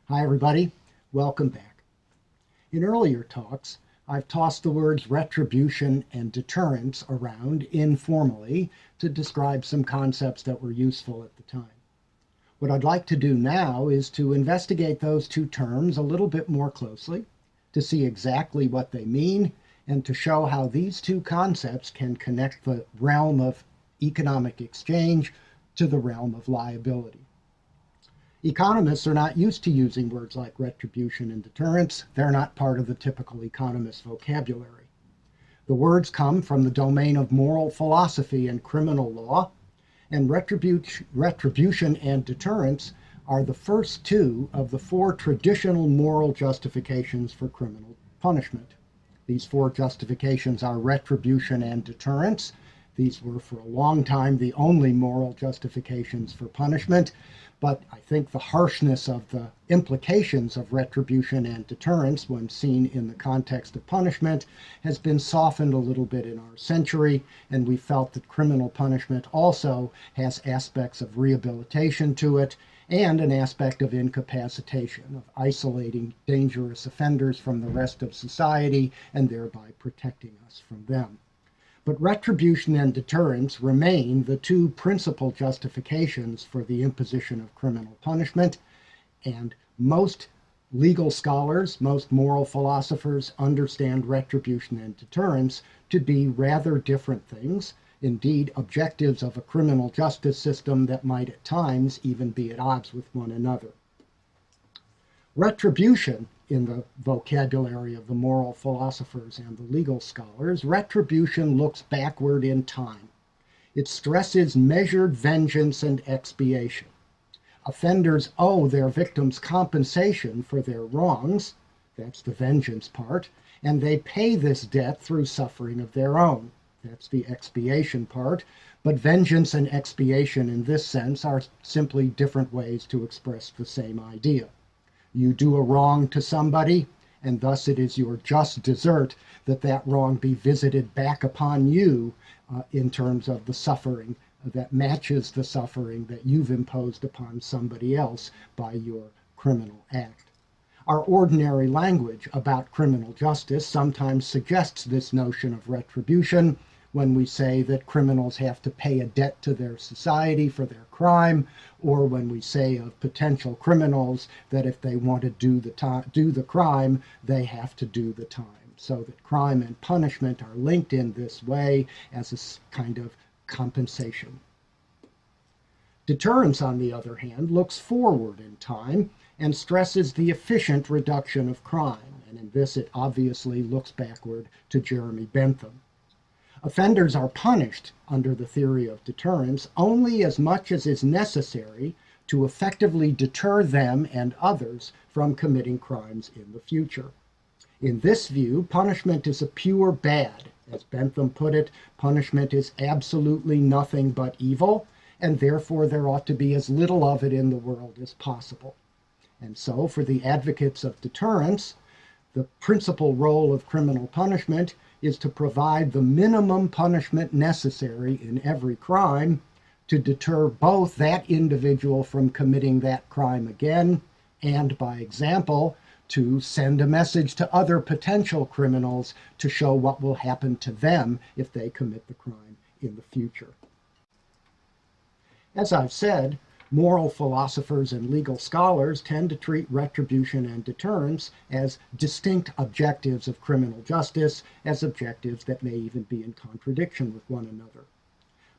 Hi everybody, welcome back. In earlier talks, I've tossed the words retribution and deterrence around informally to describe some concepts that were useful at the time. What I'd like to do now is to investigate those two terms a little bit more closely, to see exactly what they mean, and to show how these two concepts can connect the realm of economic exchange to the realm of liability. Economists are not used to using words like retribution and deterrence. They're not part of the typical economist vocabulary. The words come from the domain of moral philosophy and criminal law, and retribution and deterrence are the first two of the four traditional moral justifications for criminal punishment. These four justifications are retribution and deterrence. These were for a long time the only moral justifications for punishment, but I think the harshness of the implications of retribution and deterrence when seen in the context of punishment has been softened a little bit in our century, and we felt that criminal punishment also has aspects of rehabilitation to it and an aspect of incapacitation, of isolating dangerous offenders from the rest of society and thereby protecting us from them. But retribution and deterrence remain the two principal justifications for the imposition of criminal punishment, and most legal scholars, most moral philosophers understand retribution and deterrence to be rather different things, indeed objectives of a criminal justice system that might at times even be at odds with one another. Retribution, in the vocabulary of the moral philosophers and the legal scholars, retribution looks backward in time. It stresses measured vengeance and expiation. Offenders owe their victims compensation for their wrongs, that's the vengeance part, and they pay this debt through suffering of their own, that's the expiation part, but vengeance and expiation in this sense are simply different ways to express the same idea. You do a wrong to somebody, and thus it is your just desert that that wrong be visited back upon you in terms of the suffering that matches the suffering that you've imposed upon somebody else by your criminal act. Our ordinary language about criminal justice sometimes suggests this notion of retribution when we say that criminals have to pay a debt to their society for their crime, or when we say of potential criminals that if they want to do the crime, they have to do the time. So that crime and punishment are linked in this way as a kind of compensation. Deterrence, on the other hand, looks forward in time and stresses the efficient reduction of crime, and in this it obviously looks backward to Jeremy Bentham. Offenders are punished under the theory of deterrence only as much as is necessary to effectively deter them and others from committing crimes in the future. In this view, punishment is a pure bad. As Bentham put it, punishment is absolutely nothing but evil, and therefore there ought to be as little of it in the world as possible. And so, for the advocates of deterrence, the principal role of criminal punishment is to provide the minimum punishment necessary in every crime to deter both that individual from committing that crime again, and by example, to send a message to other potential criminals to show what will happen to them if they commit the crime in the future. As I've said, moral philosophers and legal scholars tend to treat retribution and deterrence as distinct objectives of criminal justice, as objectives that may even be in contradiction with one another.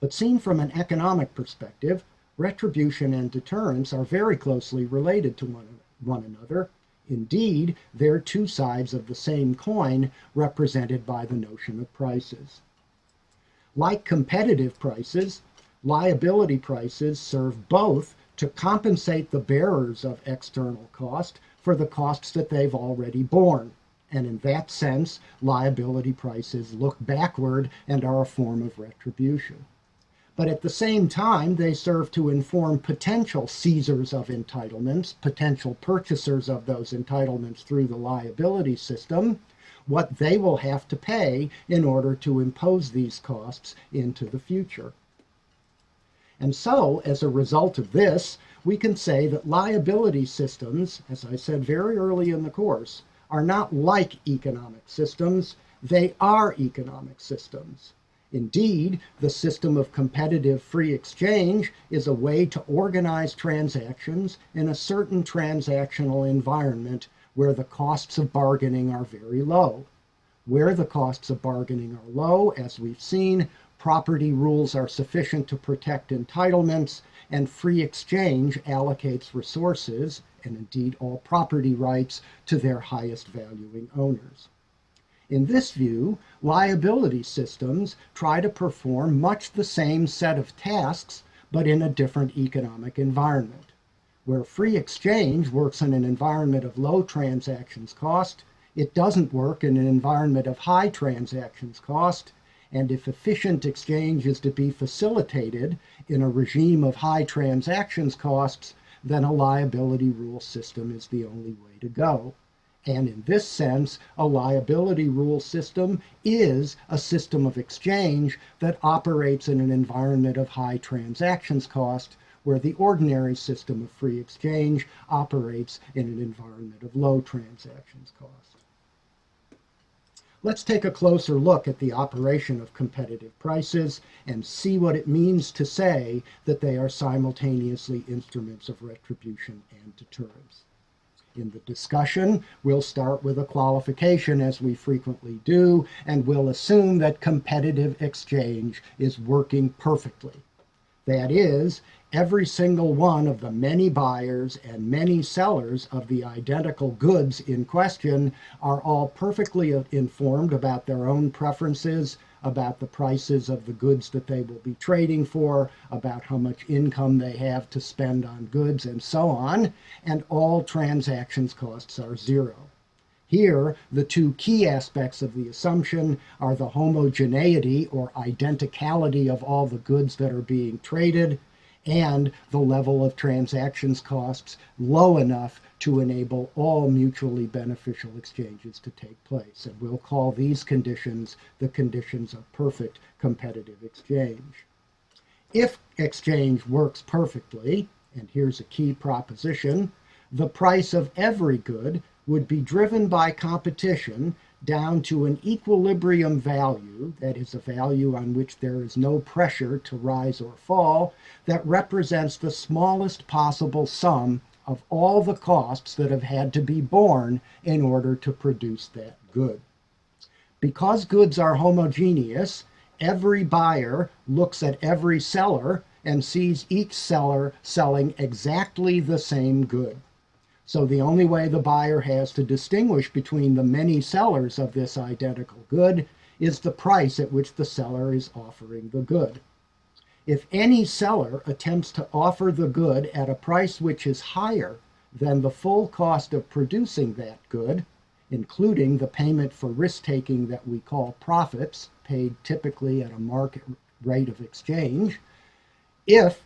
But seen from an economic perspective, retribution and deterrence are very closely related to one another. Indeed, they're two sides of the same coin represented by the notion of prices. Like competitive prices, liability prices serve both to compensate the bearers of external cost for the costs that they've already borne. And in that sense, liability prices look backward and are a form of retribution. But at the same time, they serve to inform potential seizers of entitlements, potential purchasers of those entitlements through the liability system, what they will have to pay in order to impose these costs into the future. And so, as a result of this, we can say that liability systems, as I said very early in the course, are not like economic systems, they are economic systems. Indeed, the system of competitive free exchange is a way to organize transactions in a certain transactional environment where the costs of bargaining are very low. Where the costs of bargaining are low, as we've seen, property rules are sufficient to protect entitlements, and free exchange allocates resources, and indeed all property rights, to their highest valuing owners. In this view, liability systems try to perform much the same set of tasks, but in a different economic environment. Where free exchange works in an environment of low transactions cost, it doesn't work in an environment of high transactions cost, and if efficient exchange is to be facilitated in a regime of high transactions costs, then a liability rule system is the only way to go. And in this sense, a liability rule system is a system of exchange that operates in an environment of high transactions cost, where the ordinary system of free exchange operates in an environment of low transactions cost. Let's take a closer look at the operation of competitive prices and see what it means to say that they are simultaneously instruments of retribution and deterrence. In the discussion, we'll start with a qualification, as we frequently do, and we'll assume that competitive exchange is working perfectly. That is, every single one of the many buyers and many sellers of the identical goods in question are all perfectly informed about their own preferences, about the prices of the goods that they will be trading for, about how much income they have to spend on goods, and so on, and all transactions costs are zero. Here, the two key aspects of the assumption are the homogeneity or identicality of all the goods that are being traded, and the level of transactions costs low enough to enable all mutually beneficial exchanges to take place. And we'll call these conditions the conditions of perfect competitive exchange. If exchange works perfectly, and here's a key proposition, the price of every good would be driven by competition down to an equilibrium value, that is a value on which there is no pressure to rise or fall, that represents the smallest possible sum of all the costs that have had to be borne in order to produce that good. Because goods are homogeneous, every buyer looks at every seller and sees each seller selling exactly the same good. So the only way the buyer has to distinguish between the many sellers of this identical good is the price at which the seller is offering the good. If any seller attempts to offer the good at a price which is higher than the full cost of producing that good, including the payment for risk-taking that we call profits, paid typically at a market rate of exchange, if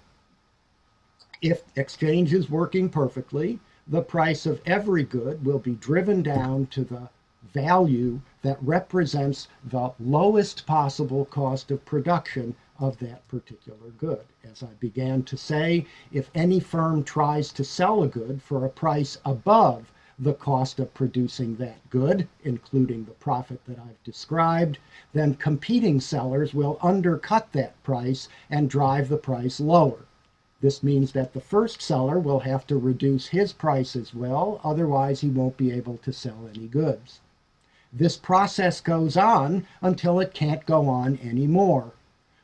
exchange is working perfectly, the price of every good will be driven down to the value that represents the lowest possible cost of production of that particular good. As I began to say, if any firm tries to sell a good for a price above the cost of producing that good, including the profit that I've described, then competing sellers will undercut that price and drive the price lower. This means that the first seller will have to reduce his price as well, otherwise he won't be able to sell any goods. This process goes on until it can't go on anymore.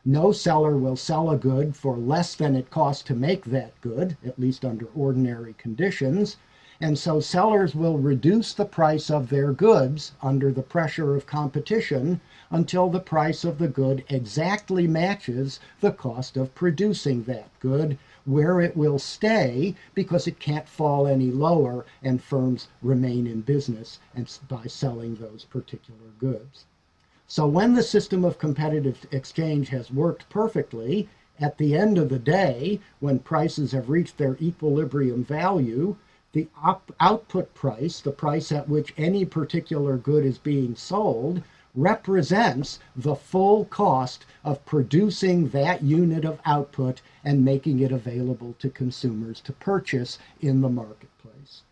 No seller will sell a good for less than it costs to make that good, at least under ordinary conditions, and so sellers will reduce the price of their goods under the pressure of competition until the price of the good exactly matches the cost of producing that good, where it will stay because it can't fall any lower and firms remain in business and by selling those particular goods. So when the system of competitive exchange has worked perfectly, at the end of the day, when prices have reached their equilibrium value, the output price, the price at which any particular good is being sold, represents the full cost of producing that unit of output and making it available to consumers to purchase in the marketplace.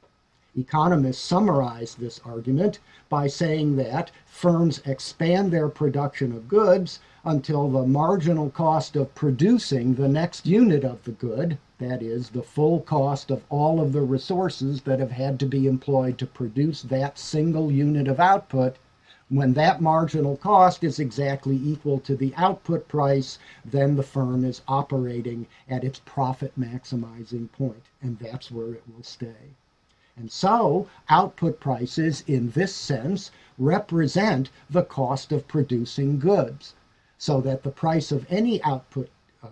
Economists summarize this argument by saying that firms expand their production of goods until the marginal cost of producing the next unit of the good, that is, the full cost of all of the resources that have had to be employed to produce that single unit of output, when that marginal cost is exactly equal to the output price, then the firm is operating at its profit maximizing point, and that's where it will stay. And so, output prices in this sense represent the cost of producing goods, so that the price of any output, a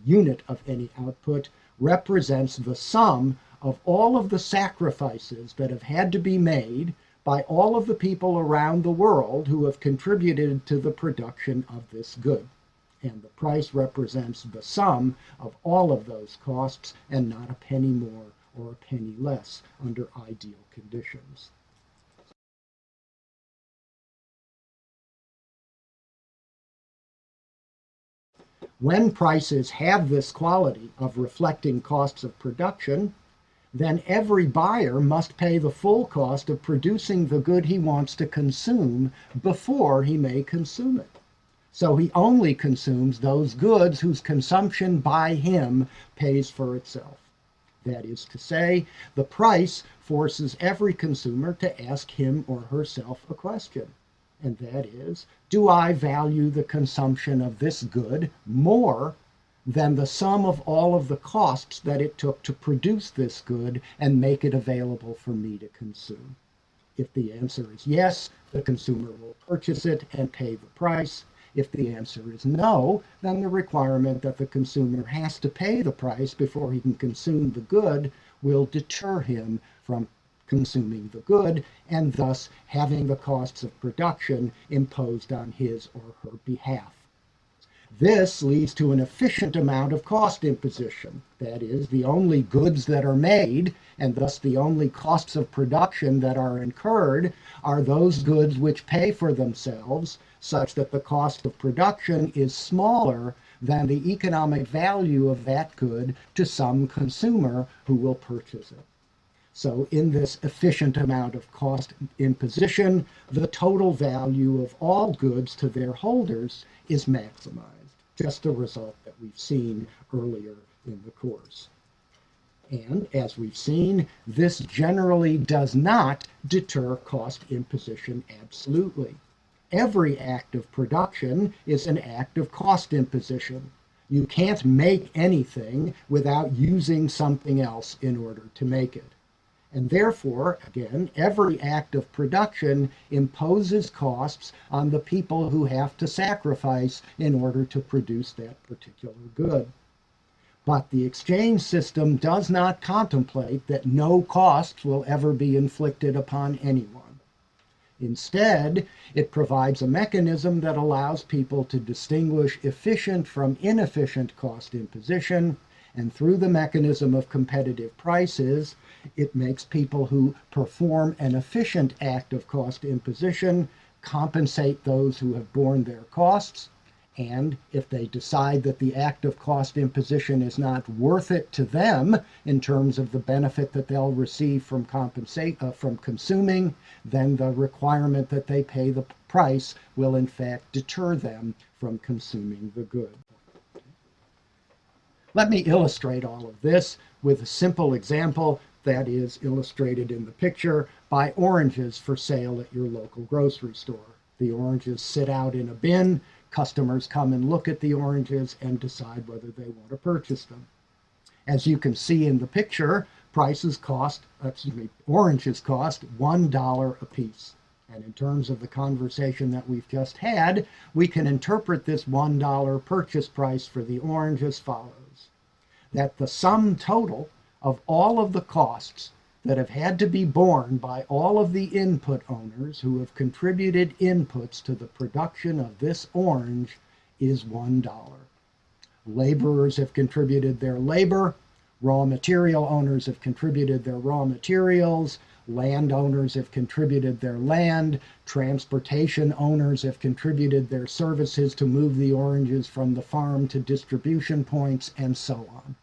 unit of any output, represents the sum of all of the sacrifices that have had to be made by all of the people around the world who have contributed to the production of this good. And the price represents the sum of all of those costs and not a penny more or a penny less under ideal conditions. When prices have this quality of reflecting costs of production, then every buyer must pay the full cost of producing the good he wants to consume before he may consume it. So he only consumes those goods whose consumption by him pays for itself. That is to say, the price forces every consumer to ask him or herself a question. And that is, do I value the consumption of this good more than the sum of all of the costs that it took to produce this good and make it available for me to consume? If the answer is yes, the consumer will purchase it and pay the price. If the answer is no, then the requirement that the consumer has to pay the price before he can consume the good will deter him from consuming the good and thus having the costs of production imposed on his or her behalf. This leads to an efficient amount of cost imposition. That is, the only goods that are made, and thus the only costs of production that are incurred, are those goods which pay for themselves, such that the cost of production is smaller than the economic value of that good to some consumer who will purchase it. So in this efficient amount of cost imposition, the total value of all goods to their holders is maximized, just the result that we've seen earlier in the course. And as we've seen, this generally does not deter cost imposition absolutely. Every act of production is an act of cost imposition. You can't make anything without using something else in order to make it. And therefore, again, every act of production imposes costs on the people who have to sacrifice in order to produce that particular good. But the exchange system does not contemplate that no costs will ever be inflicted upon anyone. Instead, it provides a mechanism that allows people to distinguish efficient from inefficient cost imposition, and through the mechanism of competitive prices, it makes people who perform an efficient act of cost imposition compensate those who have borne their costs, and if they decide that the act of cost imposition is not worth it to them in terms of the benefit that they'll receive from consuming, then the requirement that they pay the price will in fact deter them from consuming the good. Let me illustrate all of this with a simple example that is illustrated in the picture by oranges for sale at your local grocery store. The oranges sit out in a bin. Customers come and look at the oranges and decide whether they want to purchase them. As you can see in the picture, oranges cost $1 a piece. And in terms of the conversation that we've just had, we can interpret this $1 purchase price for the orange as follows: that the sum total of all of the costs that have had to be borne by all of the input owners who have contributed inputs to the production of this orange is $1. Laborers have contributed their labor, raw material owners have contributed their raw materials, landowners have contributed their land, transportation owners have contributed their services to move the oranges from the farm to distribution points, and so on.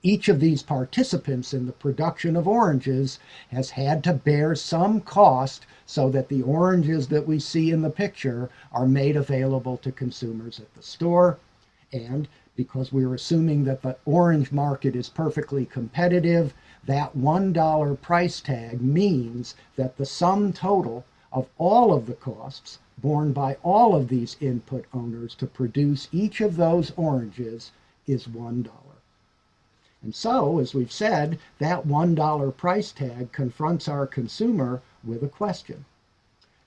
Each of these participants in the production of oranges has had to bear some cost so that the oranges that we see in the picture are made available to consumers at the store. And because we're assuming that the orange market is perfectly competitive, that $1 price tag means that the sum total of all of the costs borne by all of these input owners to produce each of those oranges is $1. And so, as we've said, that $1 price tag confronts our consumer with a question.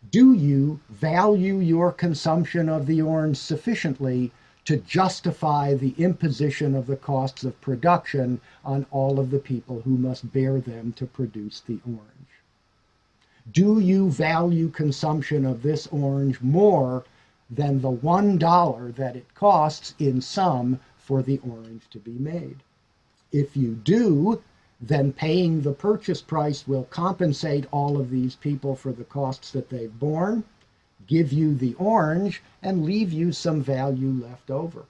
Do you value your consumption of the orange sufficiently to justify the imposition of the costs of production on all of the people who must bear them to produce the orange? Do you value consumption of this orange more than the $1 that it costs in sum for the orange to be made? If you do, then paying the purchase price will compensate all of these people for the costs that they've borne, give you the orange, and leave you some value left over.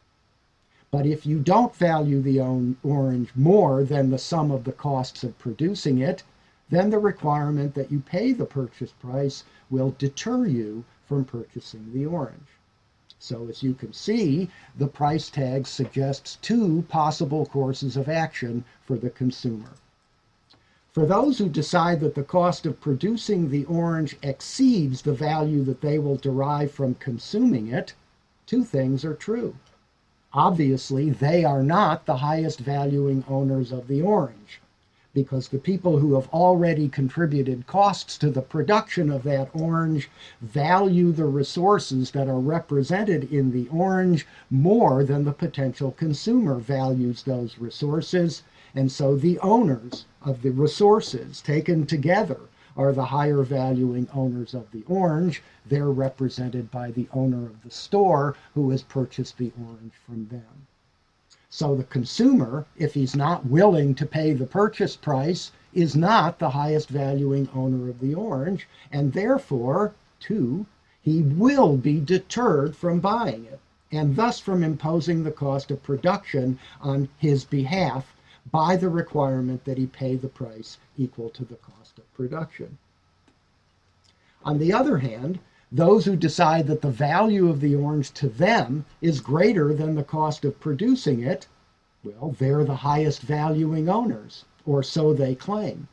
But if you don't value the orange more than the sum of the costs of producing it, then the requirement that you pay the purchase price will deter you from purchasing the orange. So as you can see, the price tag suggests two possible courses of action for the consumer. For those who decide that the cost of producing the orange exceeds the value that they will derive from consuming it, two things are true. Obviously, they are not the highest valuing owners of the orange, because the people who have already contributed costs to the production of that orange value the resources that are represented in the orange more than the potential consumer values those resources. And so the owners of the resources taken together are the higher valuing owners of the orange. They're represented by the owner of the store who has purchased the orange from them. So the consumer, if he's not willing to pay the purchase price, is not the highest valuing owner of the orange, and therefore, too, he will be deterred from buying it, and thus from imposing the cost of production on his behalf by the requirement that he pay the price equal to the cost of production. On the other hand, those who decide that the value of the orange to them is greater than the cost of producing it, well, they're the highest valuing owners, or so they claim.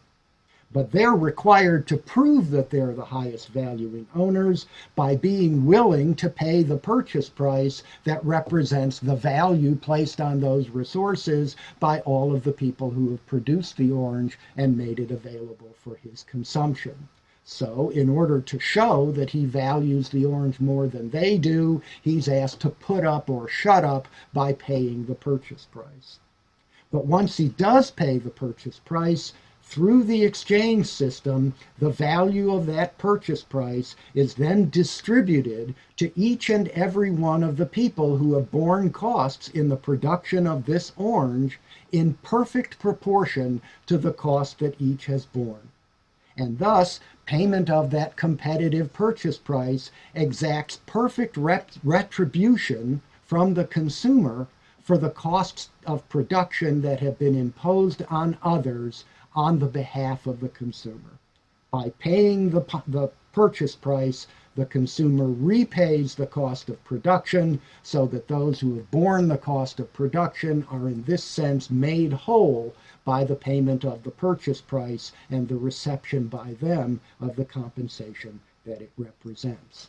But they're required to prove that they're the highest valuing owners by being willing to pay the purchase price that represents the value placed on those resources by all of the people who have produced the orange and made it available for his consumption. So in order to show that he values the orange more than they do, he's asked to put up or shut up by paying the purchase price. But once he does pay the purchase price, through the exchange system, the value of that purchase price is then distributed to each and every one of the people who have borne costs in the production of this orange in perfect proportion to the cost that each has borne. And thus, payment of that competitive purchase price exacts perfect retribution from the consumer for the costs of production that have been imposed on others on the behalf of the consumer. By paying the purchase price, the consumer repays the cost of production so that those who have borne the cost of production are in this sense made whole by the payment of the purchase price and the reception by them of the compensation that it represents.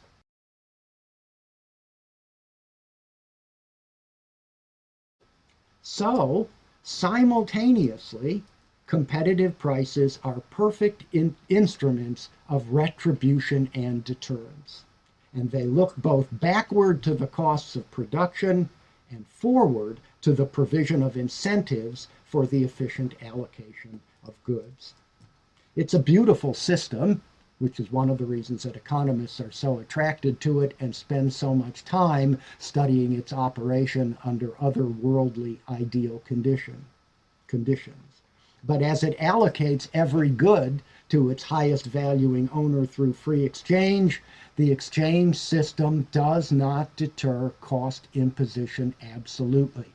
So, simultaneously, competitive prices are perfect instruments of retribution and deterrence. And they look both backward to the costs of production and forward to the provision of incentives for the efficient allocation of goods. It's a beautiful system, which is one of the reasons that economists are so attracted to it and spend so much time studying its operation under otherworldly ideal conditions. But as it allocates every good to its highest valuing owner through free exchange, the exchange system does not deter cost imposition absolutely.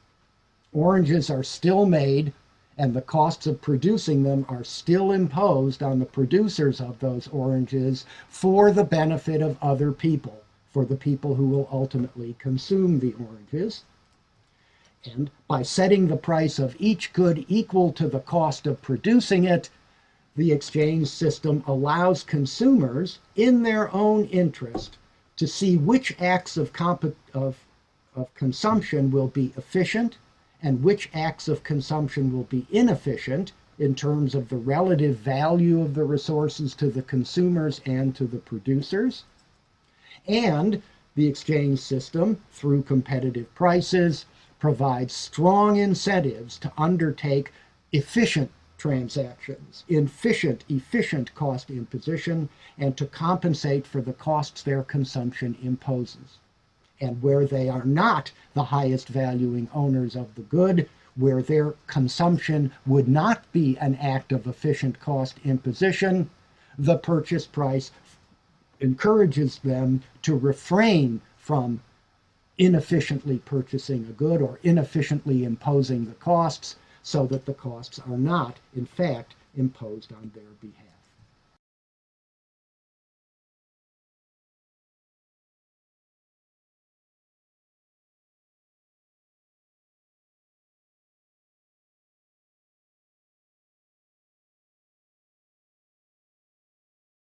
Oranges are still made, and the costs of producing them are still imposed on the producers of those oranges for the benefit of other people, for the people who will ultimately consume the oranges. And by setting the price of each good equal to the cost of producing it, the exchange system allows consumers, in their own interest, to see which acts of consumption will be efficient and which acts of consumption will be inefficient in terms of the relative value of the resources to the consumers and to the producers. And the exchange system, through competitive prices, provides strong incentives to undertake efficient transactions, efficient cost imposition, and to compensate for the costs their consumption imposes. And where they are not the highest valuing owners of the good, where their consumption would not be an act of efficient cost imposition, the purchase price encourages them to refrain from inefficiently purchasing a good or inefficiently imposing the costs, so that the costs are not, in fact, imposed on their behalf.